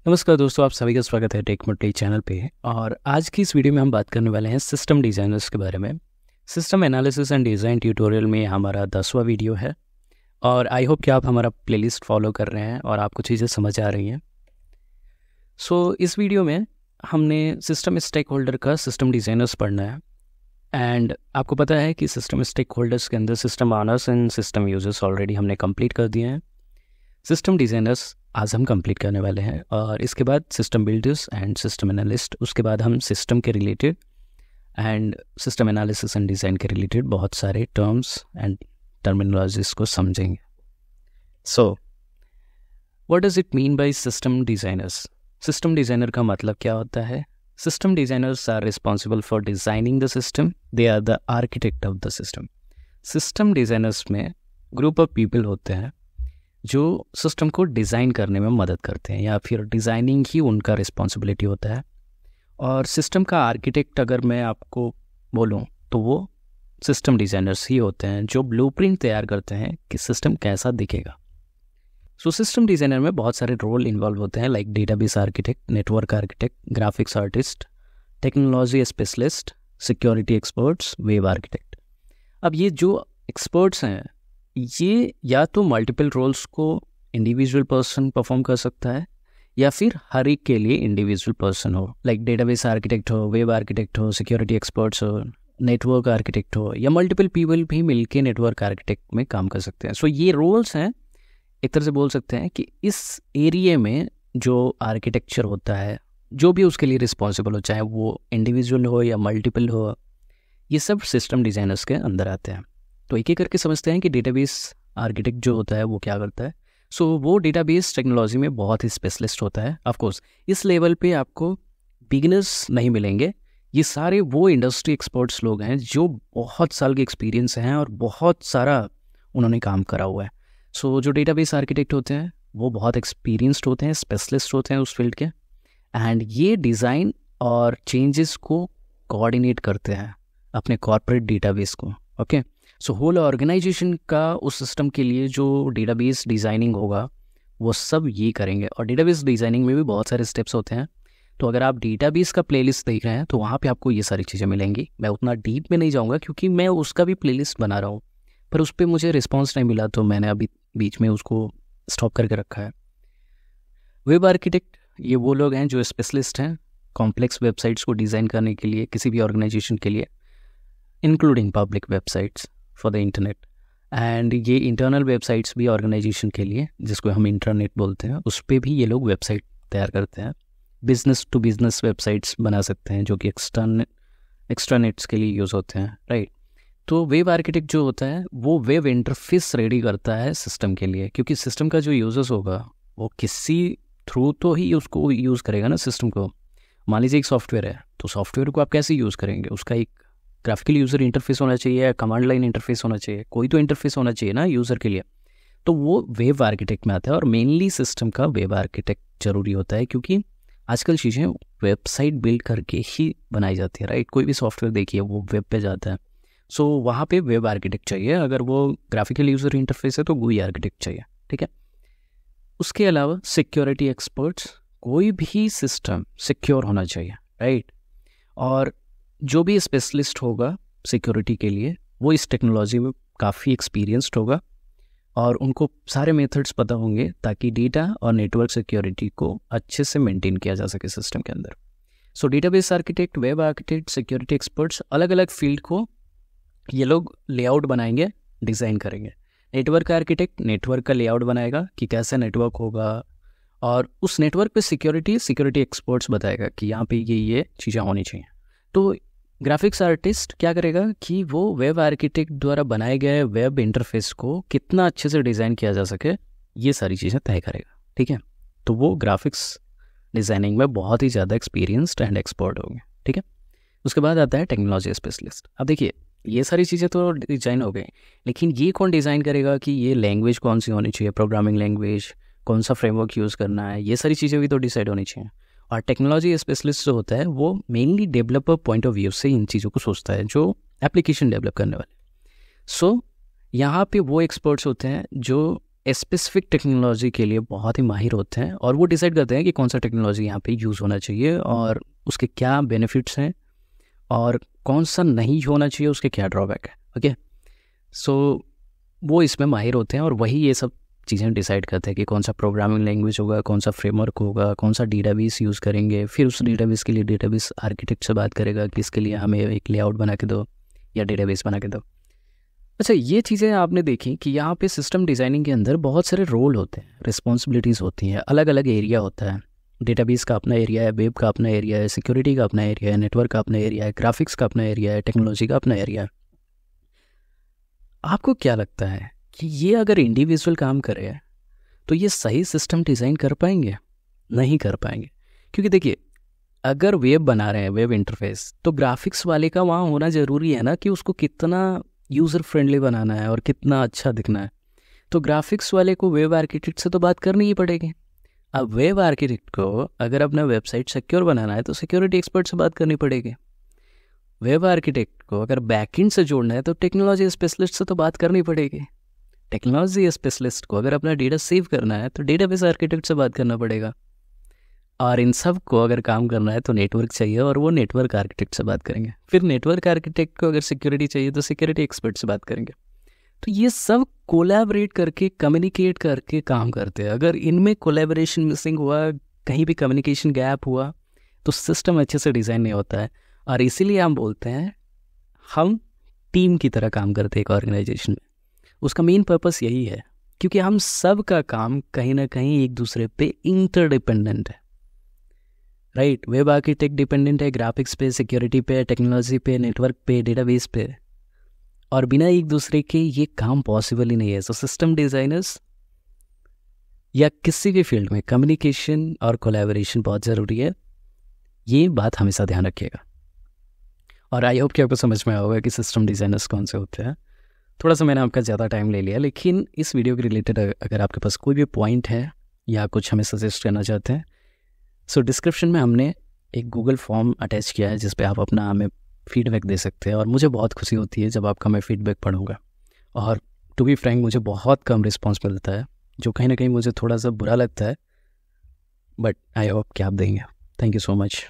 नमस्कार दोस्तों, आप सभी का स्वागत है टेक मोटी चैनल पे। और आज की इस वीडियो में हम बात करने वाले हैं सिस्टम डिज़ाइनर्स के बारे में। System analysis and design tutorial में हमारा 10वां वीडियो है और आई होप कि आप हमारा प्लेलिस्ट फॉलो कर रहे हैं और आपको चीज़ें समझ आ रही हैं। इस वीडियो में हमने सिस्टम स्टेक होल्डर का सिस्टम डिज़ाइनर्स पढ़ना है। एंड आपको पता है कि सिस्टम स्टेक होल्डर्स के अंदर system honours and system users already हमने कंप्लीट कर दिए हैं। सिस्टम डिज़ाइनर्स आज हम कंप्लीट करने वाले हैं और इसके बाद system builders and system analyst. उसके बाद हम सिस्टम के related and system analysis and design के रिलेटेड बहुत सारे टर्म्स एंड टर्मिनोलॉजीज को समझेंगे। What does it mean by system designers? System designer का मतलब क्या होता है? System designers are responsible for designing the system, they are the architect of the system. System designers में ग्रुप ऑफ पीपल होते हैं जो सिस्टम को डिज़ाइन करने में मदद करते हैं या फिर डिज़ाइनिंग ही उनका रिस्पॉन्सिबिलिटी होता है। और सिस्टम का आर्किटेक्ट अगर मैं आपको बोलूं तो वो सिस्टम डिज़ाइनर्स ही होते हैं जो ब्लूप्रिंट तैयार करते हैं कि सिस्टम कैसा दिखेगा। सिस्टम डिज़ाइनर में बहुत सारे रोल इन्वॉल्व होते हैं, like database architect, network architect, graphics artist, technology specialist, security experts, web architect. अब ये जो एक्सपर्ट्स हैं ये या तो मल्टीपल रोल्स को इंडिविजुअल पर्सन परफॉर्म कर सकता है या फिर हर एक के लिए इंडिविजुअल पर्सन हो, लाइक डेटाबेस आर्किटेक्ट हो, वेब आर्किटेक्ट हो, सिक्योरिटी एक्सपर्ट्स हो, नेटवर्क आर्किटेक्ट हो, या मल्टीपल पीपल भी मिलके नेटवर्क आर्किटेक्ट में काम कर सकते हैं। ये रोल्स हैं, एक तरह से बोल सकते हैं कि इस एरिया में जो आर्किटेक्चर होता है, जो भी उसके लिए रिस्पॉन्सिबल हो, चाहे वो इंडिविजुअल हो या मल्टीपल हो, ये सब सिस्टम डिज़ाइनर्स के अंदर आते हैं। तो एक एक करके समझते हैं कि डेटाबेस आर्किटेक्ट जो होता है वो क्या करता है। वो डेटाबेस टेक्नोलॉजी में बहुत ही स्पेशलिस्ट होता है। ऑफ कोर्स इस लेवल पे आपको बिगिनर्स नहीं मिलेंगे, ये सारे वो इंडस्ट्री एक्सपर्ट्स लोग हैं जो बहुत साल के एक्सपीरियंस हैं और बहुत सारा उन्होंने काम करा हुआ है। जो डेटाबेस आर्किटेक्ट होते हैं वो बहुत एक्सपीरियंस्ड होते हैं, स्पेशलिस्ट होते हैं उस फील्ड के, एंड ये डिज़ाइन और चेंजेस को कोऑर्डिनेट करते हैं अपने कॉर्पोरेट डेटाबेस को। ओके, होल ऑर्गेनाइजेशन का उस सिस्टम के लिए जो डेटाबेस डिज़ाइनिंग होगा वो सब ये करेंगे। और डेटाबेस डिज़ाइनिंग में भी बहुत सारे स्टेप्स होते हैं। तो अगर आप डेटाबेस का प्लेलिस्ट देख रहे हैं तो वहाँ पे आपको ये सारी चीज़ें मिलेंगी। मैं उतना डीप में नहीं जाऊँगा क्योंकि मैं उसका भी प्लेलिस्ट बना रहा हूँ, पर उस पर मुझे रिस्पॉन्स नहीं मिला तो मैंने अभी बीच में उसको स्टॉप करके रखा है। वेब आर्किटेक्ट ये वो लोग हैं जो स्पेशलिस्ट हैं कॉम्प्लेक्स वेबसाइट्स को डिज़ाइन करने के लिए किसी भी ऑर्गेनाइजेशन के लिए, including public websites for the internet. And ये इंटरनल वेबसाइट्स भी ऑर्गेनाइजेशन के लिए, जिसको हम इंटरनेट बोलते हैं, उस पर भी ये लोग वेबसाइट तैयार करते हैं। बिजनेस टू बिजनेस वेबसाइट्स बना सकते हैं जो कि एक्स्ट्रानेट्स के लिए यूज़ होते हैं, राइट। तो वेब आर्किटेक्ट जो होता है वो वेब इंटरफेस रेडी करता है सिस्टम के लिए, क्योंकि सिस्टम का जो यूजर्स होगा वो किसी थ्रू तो ही उसको यूज़ करेगा ना सिस्टम को। मान लीजिए एक सॉफ्टवेयर है, तो सॉफ्टवेयर को आप कैसे यूज़ करेंगे? उसका एक ग्राफिकल यूज़र इंटरफेस होना चाहिए या कमांड लाइन इंटरफेस होना चाहिए, कोई तो इंटरफेस होना चाहिए ना यूज़र के लिए। तो वो वेब आर्किटेक्ट में आता है और मेनली सिस्टम का वेब आर्किटेक्ट जरूरी होता है, क्योंकि आजकल चीज़ें वेबसाइट बिल्ड करके ही बनाई जाती है, राइट। कोई भी सॉफ्टवेयर देखिए वो वेब पे जाता है, वहाँ पे वेब आर्किटेक्ट चाहिए। अगर वो ग्राफिकल यूज़र इंटरफेस है तो GUI आर्किटेक्ट चाहिए, ठीक है। उसके अलावा सिक्योरिटी एक्सपर्ट्स, कोई भी सिस्टम सिक्योर होना चाहिए, राइट। और जो भी स्पेशलिस्ट होगा सिक्योरिटी के लिए वो इस टेक्नोलॉजी में काफ़ी एक्सपीरियंस्ड होगा और उनको सारे मेथड्स पता होंगे ताकि डेटा और नेटवर्क सिक्योरिटी को अच्छे से मेंटेन किया जा सके सिस्टम के अंदर। Database architect, web architect, security experts, अलग अलग फील्ड को ये लोग लेआउट बनाएंगे, डिज़ाइन करेंगे। नेटवर्क आर्किटेक्ट नेटवर्क का लेआउट बनाएगा कि कैसा नेटवर्क होगा, और उस नेटवर्क पे सिक्योरिटी एक्सपर्ट्स बताएगा कि यहाँ पे ये चीज़ें होनी चाहिए। तो ग्राफिक्स आर्टिस्ट क्या करेगा कि वो वेब आर्किटेक्ट द्वारा बनाए गए वेब इंटरफेस को कितना अच्छे से डिज़ाइन किया जा सके, ये सारी चीज़ें तय करेगा, ठीक है। तो वो ग्राफिक्स डिज़ाइनिंग में बहुत ही ज़्यादा एक्सपीरियंस्ड एंड एक्सपर्ट होंगे, ठीक है। उसके बाद आता है टेक्नोलॉजी स्पेशलिस्ट। अब देखिए ये सारी चीज़ें तो डिज़ाइन हो गई, लेकिन ये कौन डिज़ाइन करेगा कि ये लैंग्वेज कौन सी होनी चाहिए, प्रोग्रामिंग लैंग्वेज, कौन सा फ्रेमवर्क यूज़ करना है, ये सारी चीज़ें भी तो डिसाइड होनी चाहिए। और टेक्नोलॉजी स्पेशलिस्ट जो होता है वो mainly developer point of view से इन चीज़ों को सोचता है, जो एप्लीकेशन डेवलप करने वाले। यहाँ पे वो एक्सपर्ट्स होते हैं जो स्पेसिफिक टेक्नोलॉजी के लिए बहुत ही माहिर होते हैं और वो डिसाइड करते हैं कि कौन सा टेक्नोलॉजी यहाँ पे यूज़ होना चाहिए और उसके क्या बेनिफिट्स हैं और कौन सा नहीं होना चाहिए, उसके क्या ड्रॉबैक है। ओके, सो वो इसमें माहिर होते हैं और वही ये सब चीज़ें डिसाइड करते हैं कि कौन सा प्रोग्रामिंग लैंग्वेज होगा, कौन सा फ्रेमवर्क होगा, कौन सा डेटाबेस यूज़ करेंगे। फिर उस डेटाबेस के लिए डेटाबेस आर्किटेक्ट से बात करेगा कि इसके लिए हमें एक लेआउट बना के दो या डेटाबेस बना के दो। अच्छा, ये चीज़ें आपने देखी कि यहाँ पे सिस्टम डिज़ाइनिंग के अंदर बहुत सारे रोल होते हैं, रिस्पॉन्सिबिलिटीज़ होती हैं, अलग अलग एरिया होता है। डेटाबेस का अपना एरिया है, वेब का अपना एरिया है, सिक्योरिटी का अपना एरिया है, नेटवर्क का अपना एरिया है, ग्राफिक्स का अपना एरिया है, टेक्नोलॉजी का अपना एरिया है। आपको क्या लगता है कि ये अगर इंडिविजुअल काम करे तो ये सही सिस्टम डिज़ाइन कर पाएंगे? नहीं कर पाएंगे, क्योंकि देखिए अगर वेब बना रहे हैं, वेब इंटरफेस, तो ग्राफिक्स वाले का वहाँ होना ज़रूरी है ना कि उसको कितना यूज़र फ्रेंडली बनाना है और कितना अच्छा दिखना है। तो ग्राफिक्स वाले को वेब आर्किटेक्ट से तो बात करनी ही पड़ेगी। अब वेब आर्किटेक्ट को अगर अपना वेबसाइट सिक्योर बनाना है तो सिक्योरिटी एक्सपर्ट से बात करनी पड़ेगी। वेब आर्किटेक्ट को अगर बैकएंड से जोड़ना है तो टेक्नोलॉजी स्पेशलिस्ट से तो बात करनी पड़ेगी। टेक्नोलॉजी स्पेशलिस्ट को अगर अपना डेटा सेव करना है तो डेटाबेस आर्किटेक्ट से बात करना पड़ेगा। और इन सब को अगर काम करना है तो नेटवर्क चाहिए और वो नेटवर्क आर्किटेक्ट से बात करेंगे। फिर नेटवर्क आर्किटेक्ट को अगर सिक्योरिटी चाहिए तो सिक्योरिटी एक्सपर्ट से बात करेंगे। तो ये सब कोलैबोरेट करके, कम्युनिकेट करके काम करते हैं। अगर इनमें कोलैबोरेशन मिसिंग हुआ, कहीं भी कम्युनिकेशन गैप हुआ, तो सिस्टम अच्छे से डिज़ाइन नहीं होता है। और इसीलिए हम बोलते हैं हम टीम की तरह काम करते हैं एक ऑर्गेनाइजेशन में। उसका मेन पर्पस यही है, क्योंकि हम सब का काम कहीं ना कहीं एक दूसरे पे इंटरडिपेंडेंट है। राइट, वेब आर्किटेक्ट डिपेंडेंट है ग्राफिक्स पे, सिक्योरिटी पे, टेक्नोलॉजी पे, नेटवर्क पे, डेटाबेस पे, और बिना एक दूसरे के ये काम पॉसिबल ही नहीं है। सो सिस्टम डिज़ाइनर्स या किसी भी फील्ड में कम्युनिकेशन और कोलैबोरेशन बहुत ज़रूरी है। ये बात हमेशा ध्यान रखिएगा। और आई होप कि आपको समझ में आया होगा कि सिस्टम डिज़ाइनर्स कौन से होते हैं। थोड़ा सा मैंने आपका ज़्यादा टाइम ले लिया, लेकिन इस वीडियो के रिलेटेड अगर आपके पास कोई भी पॉइंट है या कुछ हमें सजेस्ट करना चाहते हैं, सो डिस्क्रिप्शन में हमने एक गूगल फॉर्म अटैच किया है जिस पे आप अपना हमें फीडबैक दे सकते हैं। और मुझे बहुत खुशी होती है जब आपका मैं फीडबैक पढ़ूंगा। और टू बी फ्रैंक, मुझे बहुत कम रिस्पॉन्स मिलता है, जो कहीं ना कहीं मुझे थोड़ा सा बुरा लगता है, बट आई होप कि आप देंगे। Thank you so much.